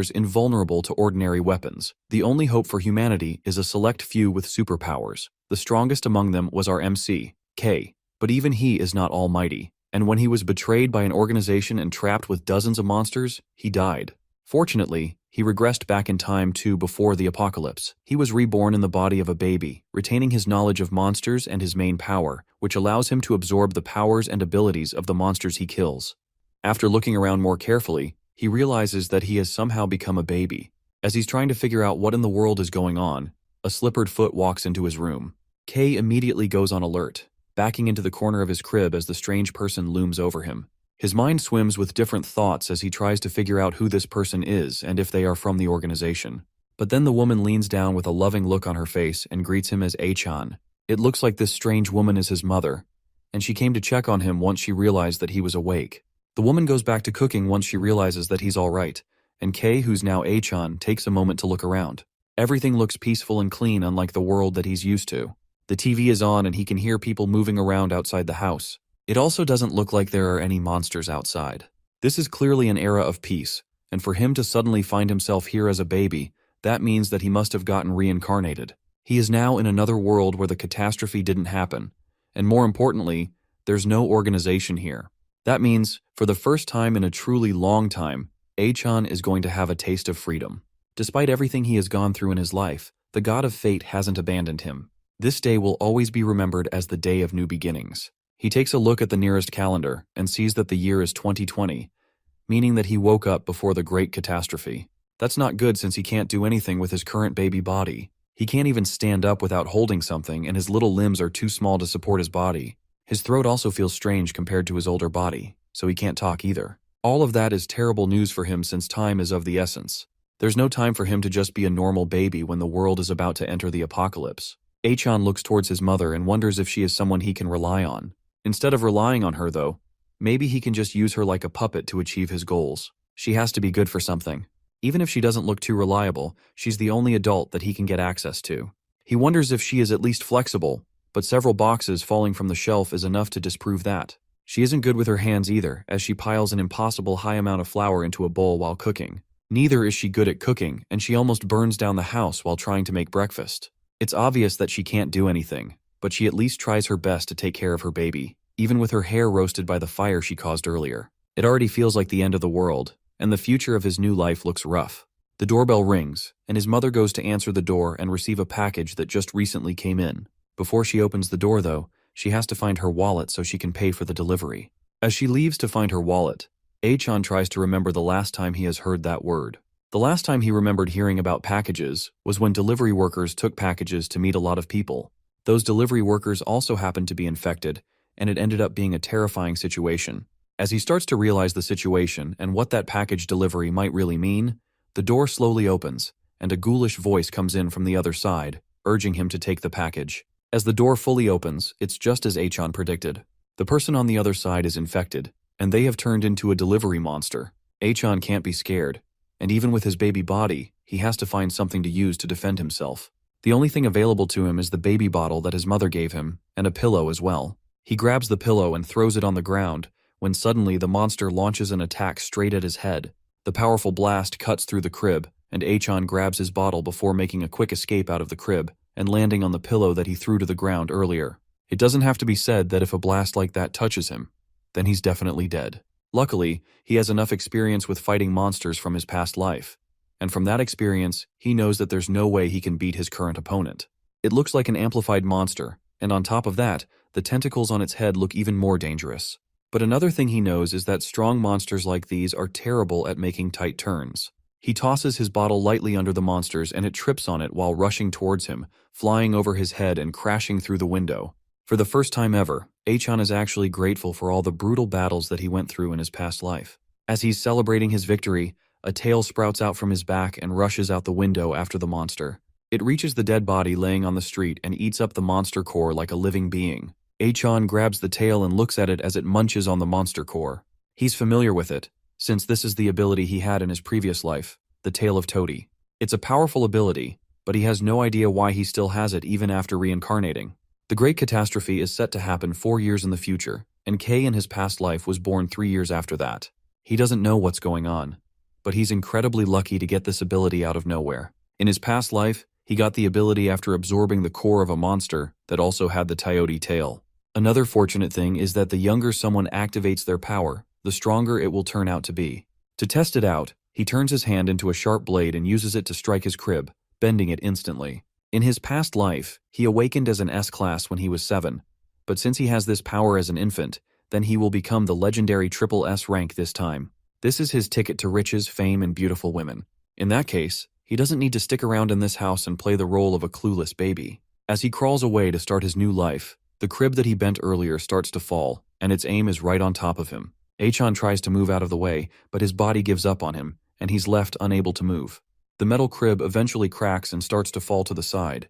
invulnerable to ordinary weapons. The only hope for humanity is a select few with superpowers. The strongest among them was our MC, K. But even he is not almighty, and when he was betrayed by an organization and trapped with dozens of monsters, he died. Fortunately, he regressed back in time to before the apocalypse. He was reborn in the body of a baby, retaining his knowledge of monsters and his main power, which allows him to absorb the powers and abilities of the monsters he kills. After looking around more carefully, he realizes that he has somehow become a baby. As he's trying to figure out what in the world is going on, a slippered foot walks into his room. Kay immediately goes on alert, backing into the corner of his crib as the strange person looms over him. His mind swims with different thoughts as he tries to figure out who this person is and if they are from the organization. But then the woman leans down with a loving look on her face and greets him as A-chan. It looks like this strange woman is his mother, and she came to check on him once she realized that he was awake. The woman goes back to cooking once she realizes that he's alright, and Kay, who's now A-chan, takes a moment to look around. Everything looks peaceful and clean, unlike the world that he's used to. The TV is on and he can hear people moving around outside the house. It also doesn't look like there are any monsters outside. This is clearly an era of peace, and for him to suddenly find himself here as a baby, that means that he must have gotten reincarnated. He is now in another world where the catastrophe didn't happen, and more importantly, there's no organization here. That means, for the first time in a truly long time, A-chan is going to have a taste of freedom. Despite everything he has gone through in his life, the god of fate hasn't abandoned him. This day will always be remembered as the day of new beginnings. He takes a look at the nearest calendar and sees that the year is 2020, meaning that he woke up before the great catastrophe. That's not good since he can't do anything with his current baby body. He can't even stand up without holding something, and his little limbs are too small to support his body. His throat also feels strange compared to his older body, so he can't talk either. All of that is terrible news for him since time is of the essence. There's no time for him to just be a normal baby when the world is about to enter the apocalypse. A-chan looks towards his mother and wonders if she is someone he can rely on. Instead of relying on her, though, maybe he can just use her like a puppet to achieve his goals. She has to be good for something. Even if she doesn't look too reliable, she's the only adult that he can get access to. He wonders if she is at least flexible, but several boxes falling from the shelf is enough to disprove that. She isn't good with her hands either, as she piles an impossible high amount of flour into a bowl while cooking. Neither is she good at cooking, and she almost burns down the house while trying to make breakfast. It's obvious that she can't do anything, but she at least tries her best to take care of her baby, even with her hair roasted by the fire she caused earlier. It already feels like the end of the world, and the future of his new life looks rough. The doorbell rings, and his mother goes to answer the door and receive a package that just recently came in. Before she opens the door, though, she has to find her wallet so she can pay for the delivery. As she leaves to find her wallet, A-chan tries to remember the last time he has heard that word. The last time he remembered hearing about packages was when delivery workers took packages to meet a lot of people. Those delivery workers also happened to be infected, and it ended up being a terrifying situation. As he starts to realize the situation and what that package delivery might really mean, the door slowly opens, and a ghoulish voice comes in from the other side, urging him to take the package. As the door fully opens, it's just as A-chan predicted. The person on the other side is infected, and they have turned into a delivery monster. A-chan can't be scared, and even with his baby body, he has to find something to use to defend himself. The only thing available to him is the baby bottle that his mother gave him, and a pillow as well. He grabs the pillow and throws it on the ground, when suddenly the monster launches an attack straight at his head. The powerful blast cuts through the crib, and A-chan grabs his bottle before making a quick escape out of the crib, and landing on the pillow that he threw to the ground earlier. It doesn't have to be said that if a blast like that touches him, then he's definitely dead. Luckily, he has enough experience with fighting monsters from his past life, and from that experience, he knows that there's no way he can beat his current opponent. It looks like an amplified monster, and on top of that, the tentacles on its head look even more dangerous. But another thing he knows is that strong monsters like these are terrible at making tight turns. He tosses his bottle lightly under the monsters and it trips on it while rushing towards him, flying over his head and crashing through the window. For the first time ever, A-chan is actually grateful for all the brutal battles that he went through in his past life. As he's celebrating his victory, a tail sprouts out from his back and rushes out the window after the monster. It reaches the dead body laying on the street and eats up the monster core like a living being. A-chan grabs the tail and looks at it as it munches on the monster core. He's familiar with it, since this is the ability he had in his previous life, the Tail of Toady. It's a powerful ability, but he has no idea why he still has it even after reincarnating. The Great Catastrophe is set to happen 4 years in the future, and Kay in his past life was born 3 years after that. He doesn't know what's going on, but but he's incredibly lucky to get this ability out of nowhere. In his past life, he got the ability after absorbing the core of a monster that also had the coyote tail. Another fortunate thing is that the younger someone activates their power, the stronger it will turn out to be. To test it out, he turns his hand into a sharp blade and uses it to strike his crib, bending it instantly. In his past life, he awakened as an S-class when he was 7, but since he has this power as an infant, then he will become the legendary triple S rank this time. This is his ticket to riches, fame, and beautiful women. In that case, he doesn't need to stick around in this house and play the role of a clueless baby. As he crawls away to start his new life, the crib that he bent earlier starts to fall, and its aim is right on top of him. Achan tries to move out of the way, but his body gives up on him, and he's left unable to move. The metal crib eventually cracks and starts to fall to the side,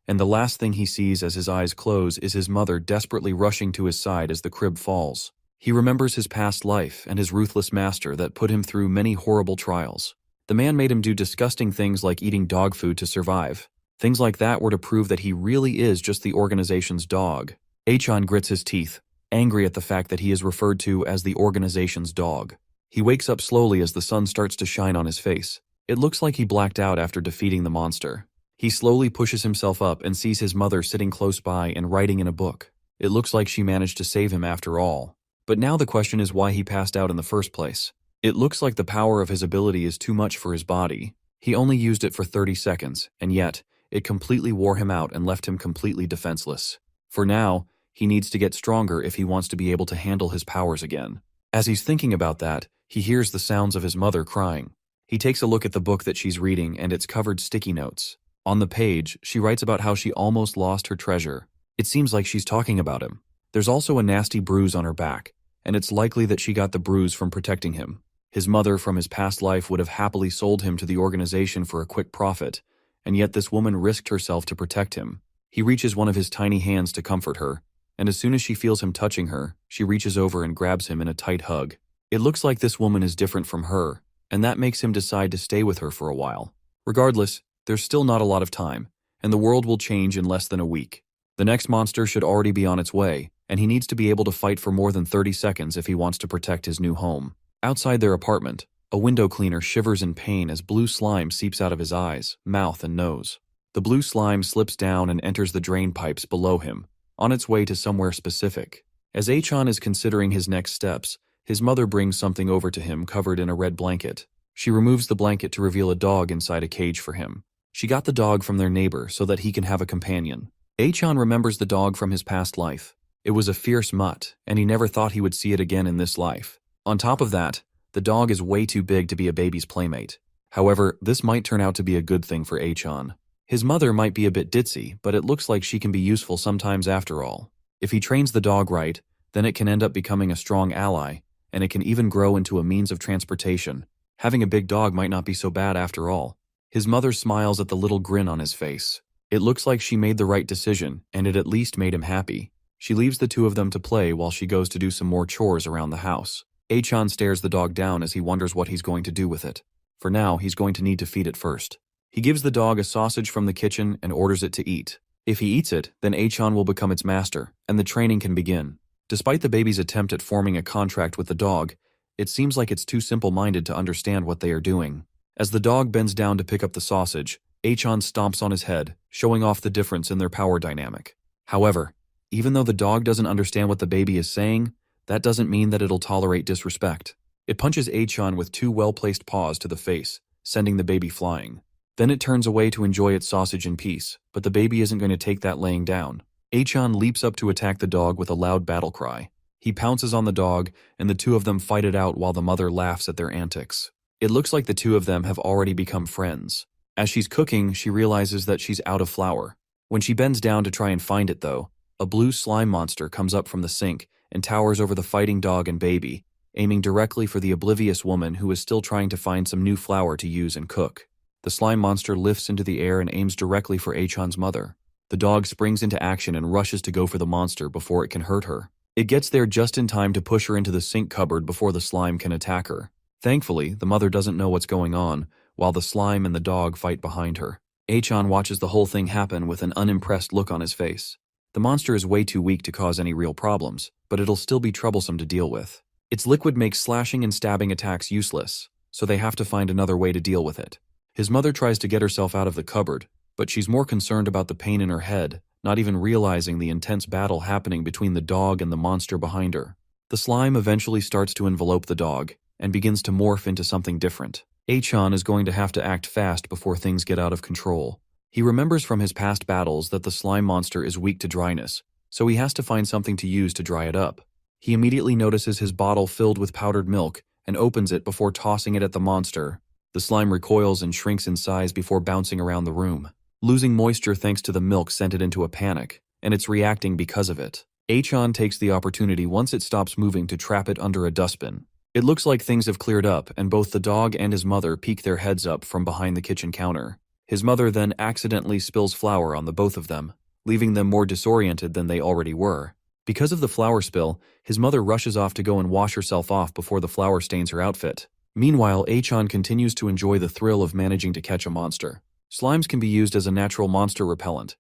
and the last thing he sees as his eyes close is his mother desperately rushing to his side as the crib falls. He remembers his past life and his ruthless master that put him through many horrible trials. The man made him do disgusting things like eating dog food to survive. Things like that were to prove that he really is just the organization's dog. Achan grits his teeth, angry at the fact that he is referred to as the organization's dog. He wakes up slowly as the sun starts to shine on his face. It looks like he blacked out after defeating the monster. He slowly pushes himself up and sees his mother sitting close by and writing in a book. It looks like she managed to save him after all. But now the question is why he passed out in the first place. It looks like the power of his ability is too much for his body. He only used it for 30 seconds, and yet, it completely wore him out and left him completely defenseless. For now, he needs to get stronger if he wants to be able to handle his powers again. As he's thinking about that, he hears the sounds of his mother crying. He takes a look at the book that she's reading and it's covered sticky notes. On the page, she writes about how she almost lost her treasure. It seems like she's talking about him. There's also a nasty bruise on her back, and it's likely that she got the bruise from protecting him. His mother from his past life would have happily sold him to the organization for a quick profit, and yet this woman risked herself to protect him. He reaches one of his tiny hands to comfort her, and as soon as she feels him touching her, she reaches over and grabs him in a tight hug. It looks like this woman is different from her, and that makes him decide to stay with her for a while. Regardless, there's still not a lot of time, and the world will change in less than a week. The next monster should already be on its way, and he needs to be able to fight for more than 30 seconds if he wants to protect his new home. Outside their apartment, a window cleaner shivers in pain as blue slime seeps out of his eyes, mouth, and nose. The blue slime slips down and enters the drain pipes below him, on its way to somewhere specific. As Achan is considering his next steps, his mother brings something over to him covered in a red blanket. She removes the blanket to reveal a dog inside a cage for him. She got the dog from their neighbor so that he can have a companion. Achan remembers the dog from his past life. It was a fierce mutt, and he never thought he would see it again in this life. On top of that, the dog is way too big to be a baby's playmate. However, this might turn out to be a good thing for Achan. His mother might be a bit ditzy, but it looks like she can be useful sometimes after all. If he trains the dog right, then it can end up becoming a strong ally, and it can even grow into a means of transportation. Having a big dog might not be so bad after all. His mother smiles at the little grin on his face. It looks like she made the right decision, and it at least made him happy. She leaves the two of them to play while she goes to do some more chores around the house. Achan stares the dog down as he wonders what he's going to do with it. For now, he's going to need to feed it first. He gives the dog a sausage from the kitchen and orders it to eat. If he eats it, then Achan will become its master, and the training can begin. Despite the baby's attempt at forming a contract with the dog, it seems like it's too simple-minded to understand what they are doing. As the dog bends down to pick up the sausage, Achan stomps on his head, showing off the difference in their power dynamic. However, even though the dog doesn't understand what the baby is saying, that doesn't mean that it'll tolerate disrespect. It punches Achan with two well-placed paws to the face, sending the baby flying. Then it turns away to enjoy its sausage in peace, but the baby isn't going to take that laying down. Achan leaps up to attack the dog with a loud battle cry. He pounces on the dog, and the two of them fight it out while the mother laughs at their antics. It looks like the two of them have already become friends. As she's cooking, she realizes that she's out of flour. When she bends down to try and find it though, a blue slime monster comes up from the sink and towers over the fighting dog and baby, aiming directly for the oblivious woman who is still trying to find some new flour to use and cook. The slime monster lifts into the air and aims directly for Achan's mother. The dog springs into action and rushes to go for the monster before it can hurt her. It gets there just in time to push her into the sink cupboard before the slime can attack her. Thankfully, the mother doesn't know what's going on, while the slime and the dog fight behind her. Achan watches the whole thing happen with an unimpressed look on his face. The monster is way too weak to cause any real problems, but it'll still be troublesome to deal with. Its liquid makes slashing and stabbing attacks useless, so they have to find another way to deal with it. His mother tries to get herself out of the cupboard, but she's more concerned about the pain in her head, not even realizing the intense battle happening between the dog and the monster behind her. The slime eventually starts to envelope the dog, and begins to morph into something different. Achan is going to have to act fast before things get out of control. He remembers from his past battles that the slime monster is weak to dryness, so he has to find something to use to dry it up. He immediately notices his bottle filled with powdered milk and opens it before tossing it at the monster. The slime recoils and shrinks in size before bouncing around the room. Losing moisture thanks to the milk sent it into a panic, and it's reacting because of it. Achan takes the opportunity once it stops moving to trap it under a dustbin. It looks like things have cleared up, and both the dog and his mother peek their heads up from behind the kitchen counter. His mother then accidentally spills flour on the both of them, leaving them more disoriented than they already were. Because of the flour spill, his mother rushes off to go and wash herself off before the flour stains her outfit. Meanwhile, Achan continues to enjoy the thrill of managing to catch a monster. Slimes can be used as a natural monster repellent,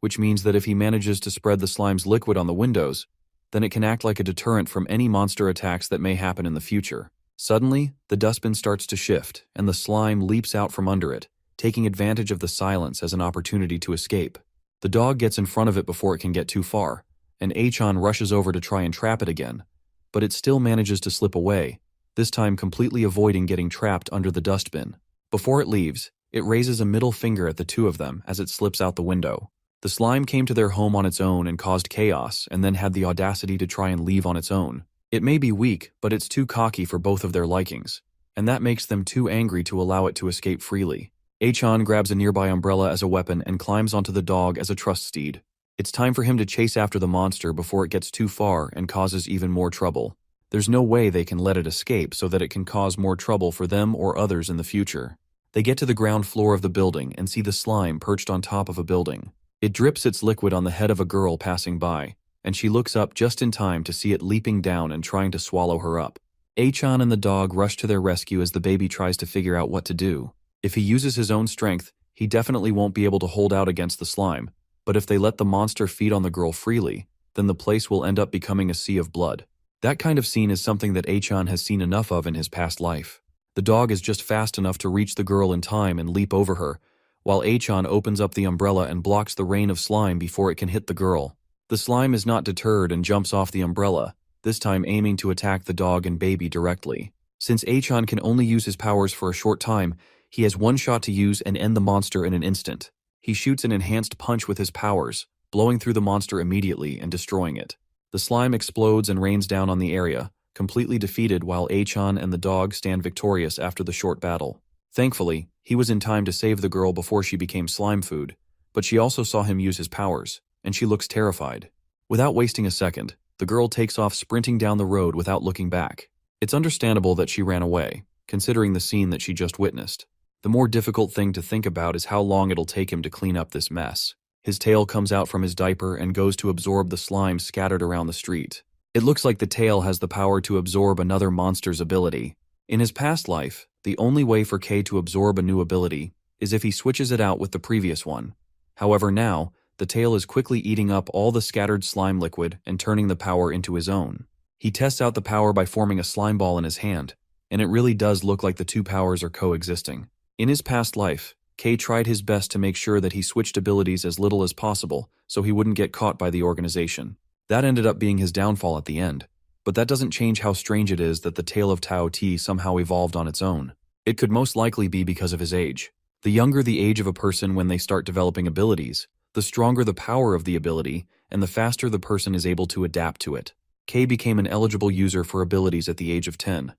which means that if he manages to spread the slime's liquid on the windows, then it can act like a deterrent from any monster attacks that may happen in the future. Suddenly, the dustbin starts to shift, and the slime leaps out from under it, taking advantage of the silence as an opportunity to escape. The dog gets in front of it before it can get too far, and Achan rushes over to try and trap it again, but it still manages to slip away, this time completely avoiding getting trapped under the dustbin. Before it leaves, it raises a middle finger at the two of them as it slips out the window. The slime came to their home on its own and caused chaos, and then had the audacity to try and leave on its own. It may be weak, but it's too cocky for both of their likings, and that makes them too angry to allow it to escape freely. Achan grabs a nearby umbrella as a weapon and climbs onto the dog as a trust steed. It's time for him to chase after the monster before it gets too far and causes even more trouble. There's no way they can let it escape so that it can cause more trouble for them or others in the future. They get to the ground floor of the building and see the slime perched on top of a building. It drips its liquid on the head of a girl passing by, and she looks up just in time to see it leaping down and trying to swallow her up. Achan and the dog rush to their rescue as the baby tries to figure out what to do. If he uses his own strength, he definitely won't be able to hold out against the slime, but if they let the monster feed on the girl freely, then the place will end up becoming a sea of blood. That kind of scene is something that Achan has seen enough of in his past life. The dog is just fast enough to reach the girl in time and leap over her, while Achan opens up the umbrella and blocks the rain of slime before it can hit the girl. The slime is not deterred and jumps off the umbrella, this time aiming to attack the dog and baby directly. Since Achan can only use his powers for a short time, he has one shot to use and end the monster in an instant. He shoots an enhanced punch with his powers, blowing through the monster immediately and destroying it. The slime explodes and rains down on the area, completely defeated, while Achan and the dog stand victorious after the short battle. Thankfully, he was in time to save the girl before she became slime food, but she also saw him use his powers, and she looks terrified. Without wasting a second, the girl takes off sprinting down the road without looking back. It's understandable that she ran away, considering the scene that she just witnessed. The more difficult thing to think about is how long it'll take him to clean up this mess. His tail comes out from his diaper and goes to absorb the slime scattered around the street. It looks like the tail has the power to absorb another monster's ability. In his past life, the only way for K to absorb a new ability is if he switches it out with the previous one. However, now, the tail is quickly eating up all the scattered slime liquid and turning the power into his own. He tests out the power by forming a slime ball in his hand, and it really does look like the two powers are coexisting. In his past life, K tried his best to make sure that he switched abilities as little as possible so he wouldn't get caught by the organization. That ended up being his downfall at the end, but that doesn't change how strange it is that the tail of Tao T somehow evolved on its own. It could most likely be because of his age. The younger the age of a person when they start developing abilities, the stronger the power of the ability, and the faster the person is able to adapt to it. K became an eligible user for abilities at the age of 10,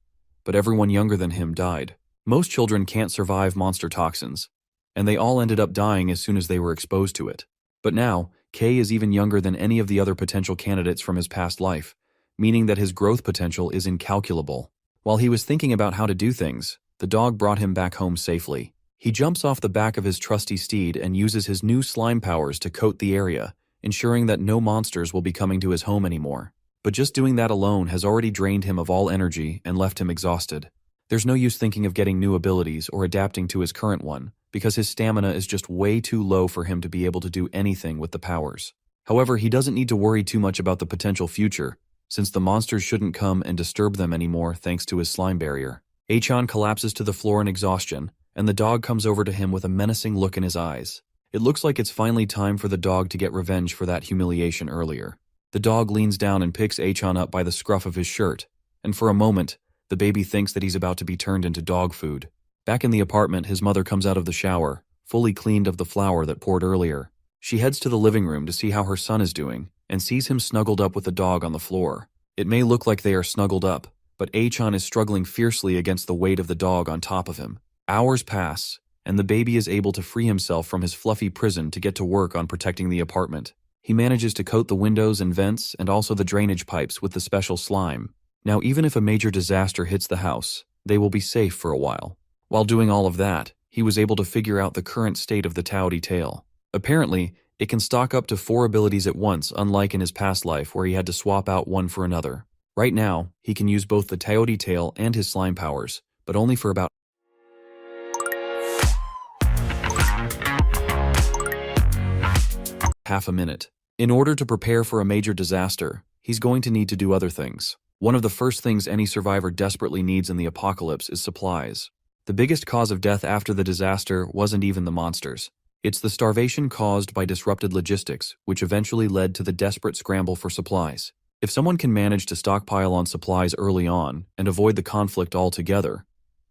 but everyone younger than him died. Most children can't survive monster toxins, and they all ended up dying as soon as they were exposed to it. But now, K is even younger than any of the other potential candidates from his past life, meaning that his growth potential is incalculable. While he was thinking about how to do things, the dog brought him back home safely. He jumps off the back of his trusty steed and uses his new slime powers to coat the area, ensuring that no monsters will be coming to his home anymore. But just doing that alone has already drained him of all energy and left him exhausted. There's no use thinking of getting new abilities or adapting to his current one, because his stamina is just way too low for him to be able to do anything with the powers. However, he doesn't need to worry too much about the potential future, since the monsters shouldn't come and disturb them anymore thanks to his slime barrier. Achan collapses to the floor in exhaustion, and the dog comes over to him with a menacing look in his eyes. It looks like it's finally time for the dog to get revenge for that humiliation earlier. The dog leans down and picks Achan up by the scruff of his shirt, and for a moment, the baby thinks that he's about to be turned into dog food. Back in the apartment, his mother comes out of the shower, fully cleaned of the flour that poured earlier. She heads to the living room to see how her son is doing, and sees him snuggled up with the dog on the floor. It may look like they are snuggled up, but Achan is struggling fiercely against the weight of the dog on top of him. Hours pass, and the baby is able to free himself from his fluffy prison to get to work on protecting the apartment. He manages to coat the windows and vents and also the drainage pipes with the special slime. Now, even if a major disaster hits the house, they will be safe for a while. While doing all of that, he was able to figure out the current state of the Taoty tail. Apparently, it can stock up to 4 abilities at once, unlike in his past life where he had to swap out one for another. Right now, he can use both the Taoty tail and his slime powers, but only for about half a minute. In order to prepare for a major disaster, he's going to need to do other things. One of the first things any survivor desperately needs in the apocalypse is supplies. The biggest cause of death after the disaster wasn't even the monsters. It's the starvation caused by disrupted logistics, which eventually led to the desperate scramble for supplies. If someone can manage to stockpile on supplies early on and avoid the conflict altogether,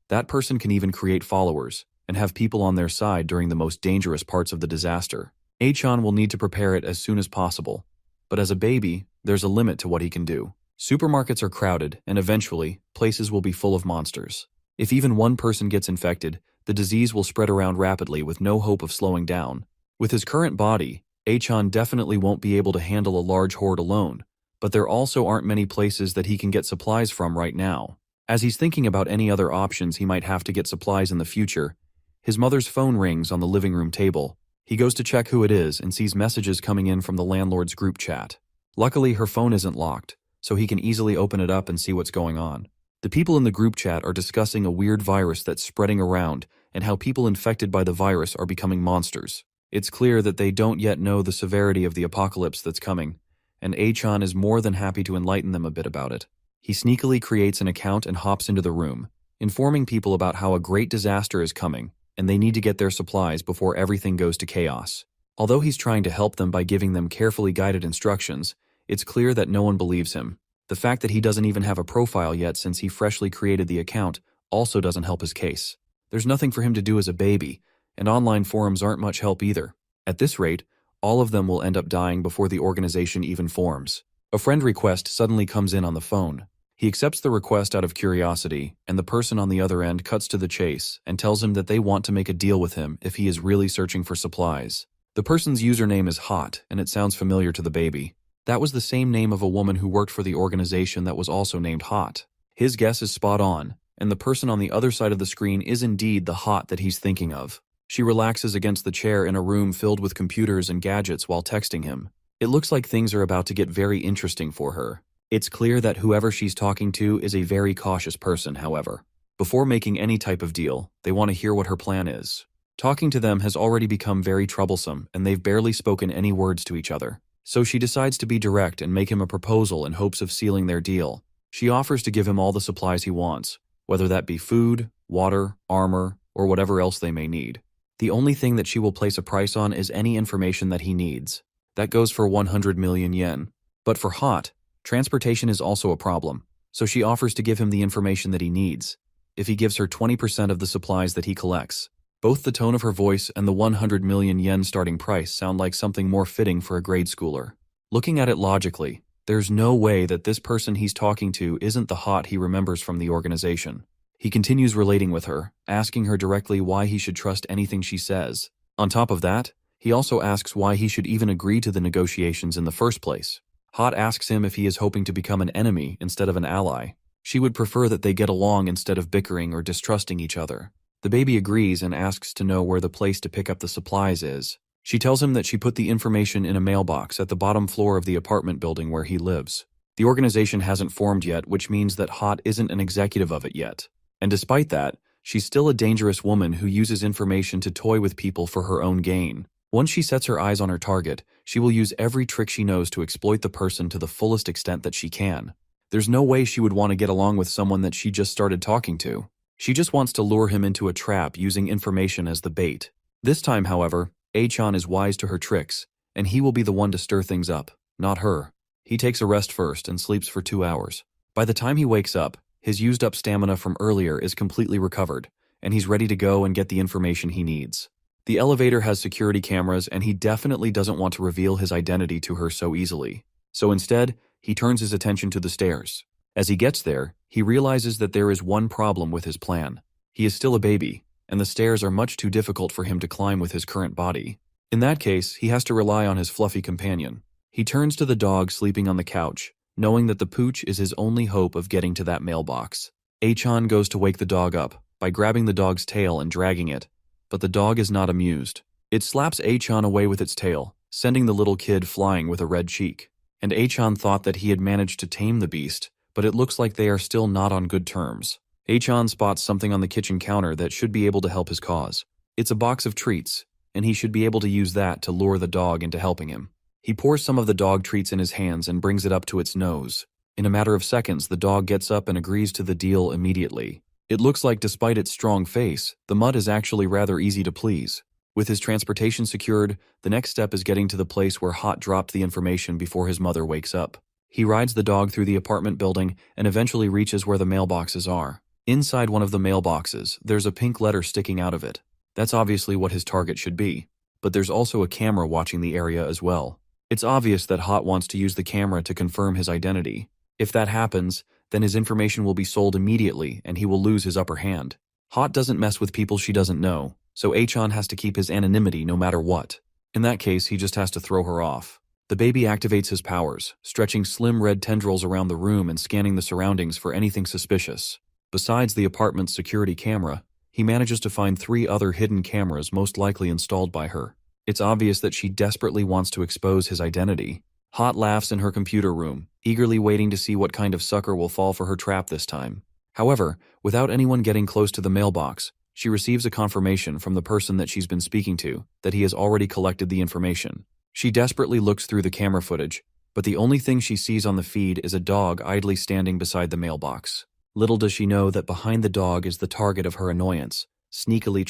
that person can even create followers and have people on their side during the most dangerous parts of the disaster. Achan will need to prepare it as soon as possible, but as a baby, there's a limit to what he can do. Supermarkets are crowded, and eventually, places will be full of monsters. If even one person gets infected, the disease will spread around rapidly with no hope of slowing down. With his current body, Achan definitely won't be able to handle a large horde alone, but there also aren't many places that he can get supplies from right now. As he's thinking about any other options he might have to get supplies in the future, his mother's phone rings on the living room table. He goes to check who it is and sees messages coming in from the landlord's group chat. Luckily, her phone isn't locked, so he can easily open it up and see what's going on. The people in the group chat are discussing a weird virus that's spreading around and how people infected by the virus are becoming monsters. It's clear that they don't yet know the severity of the apocalypse that's coming, and Achan is more than happy to enlighten them a bit about it. He sneakily creates an account and hops into the room, informing people about how a great disaster is coming, and they need to get their supplies before everything goes to chaos. Although he's trying to help them by giving them carefully guided instructions, it's clear that no one believes him. The fact that he doesn't even have a profile yet since he freshly created the account also doesn't help his case. There's nothing for him to do as a baby, and online forums aren't much help either. At this rate, all of them will end up dying before the organization even forms. A friend request suddenly comes in on the phone. He accepts the request out of curiosity, and the person on the other end cuts to the chase and tells him that they want to make a deal with him if he is really searching for supplies. The person's username is Hot, and it sounds familiar to the baby. That was the same name of a woman who worked for the organization that was also named Hot. His guess is spot on, and the person on the other side of the screen is indeed the Hot that he's thinking of. She relaxes against the chair in a room filled with computers and gadgets while texting him. It looks like things are about to get very interesting for her. It's clear that whoever she's talking to is a very cautious person, however. Before making any type of deal, they want to hear what her plan is. Talking to them has already become very troublesome, and they've barely spoken any words to each other. So she decides to be direct and make him a proposal in hopes of sealing their deal. She offers to give him all the supplies he wants, whether that be food, water, armor, or whatever else they may need. The only thing that she will place a price on is any information that he needs. That goes for 100 million yen. But for Hot, transportation is also a problem, so she offers to give him the information that he needs, if he gives her 20% of the supplies that he collects. Both the tone of her voice and the 100 million yen starting price sound like something more fitting for a grade schooler. Looking at it logically, there's no way that this person he's talking to isn't the Hot he remembers from the organization. He continues relating with her, asking her directly why he should trust anything she says. On top of that, he also asks why he should even agree to the negotiations in the first place. Hot asks him if he is hoping to become an enemy instead of an ally. She would prefer that they get along instead of bickering or distrusting each other. The baby agrees and asks to know where the place to pick up the supplies is. She tells him that she put the information in a mailbox at the bottom floor of the apartment building where he lives. The organization hasn't formed yet, which means that Hot isn't an executive of it yet. And despite that, she's still a dangerous woman who uses information to toy with people for her own gain. Once she sets her eyes on her target, she will use every trick she knows to exploit the person to the fullest extent that she can. There's no way she would want to get along with someone that she just started talking to. She just wants to lure him into a trap using information as the bait. This time, however, Achan is wise to her tricks, and he will be the one to stir things up, not her. He takes a rest first and sleeps for 2 hours. By the time he wakes up, his used-up stamina from earlier is completely recovered, and he's ready to go and get the information he needs. The elevator has security cameras, and he definitely doesn't want to reveal his identity to her so easily. So instead, he turns his attention to the stairs. As he gets there, he realizes that there is one problem with his plan. He is still a baby, and the stairs are much too difficult for him to climb with his current body. In that case, he has to rely on his fluffy companion. He turns to the dog sleeping on the couch, knowing that the pooch is his only hope of getting to that mailbox. Achan goes to wake the dog up by grabbing the dog's tail and dragging it, but the dog is not amused. It slaps Achan away with its tail, sending the little kid flying with a red cheek. And Achan thought that he had managed to tame the beast, but it looks like they are still not on good terms. Achan spots something on the kitchen counter that should be able to help his cause. It's a box of treats, and he should be able to use that to lure the dog into helping him. He pours some of the dog treats in his hands and brings it up to its nose. In a matter of seconds, the dog gets up and agrees to the deal immediately. It looks like despite its strong face, the mutt is actually rather easy to please. With his transportation secured, the next step is getting to the place where Hot dropped the information before his mother wakes up. He rides the dog through the apartment building and eventually reaches where the mailboxes are. Inside one of the mailboxes, there's a pink letter sticking out of it. That's obviously what his target should be. But there's also a camera watching the area as well. It's obvious that Hot wants to use the camera to confirm his identity. If that happens, then his information will be sold immediately and he will lose his upper hand. Hot doesn't mess with people she doesn't know, so Achan has to keep his anonymity no matter what. In that case, he just has to throw her off. The baby activates his powers, stretching slim red tendrils around the room and scanning the surroundings for anything suspicious. Besides the apartment's security camera, he manages to find 3 other hidden cameras most likely installed by her. It's obvious that she desperately wants to expose his identity. Hot laughs in her computer room, eagerly waiting to see what kind of sucker will fall for her trap this time. However, without anyone getting close to the mailbox, she receives a confirmation from the person that she's been speaking to that he has already collected the information. She desperately looks through the camera footage, but the only thing she sees on the feed is a dog idly standing beside the mailbox. Little does she know that behind the dog is the target of her annoyance, sneakily trying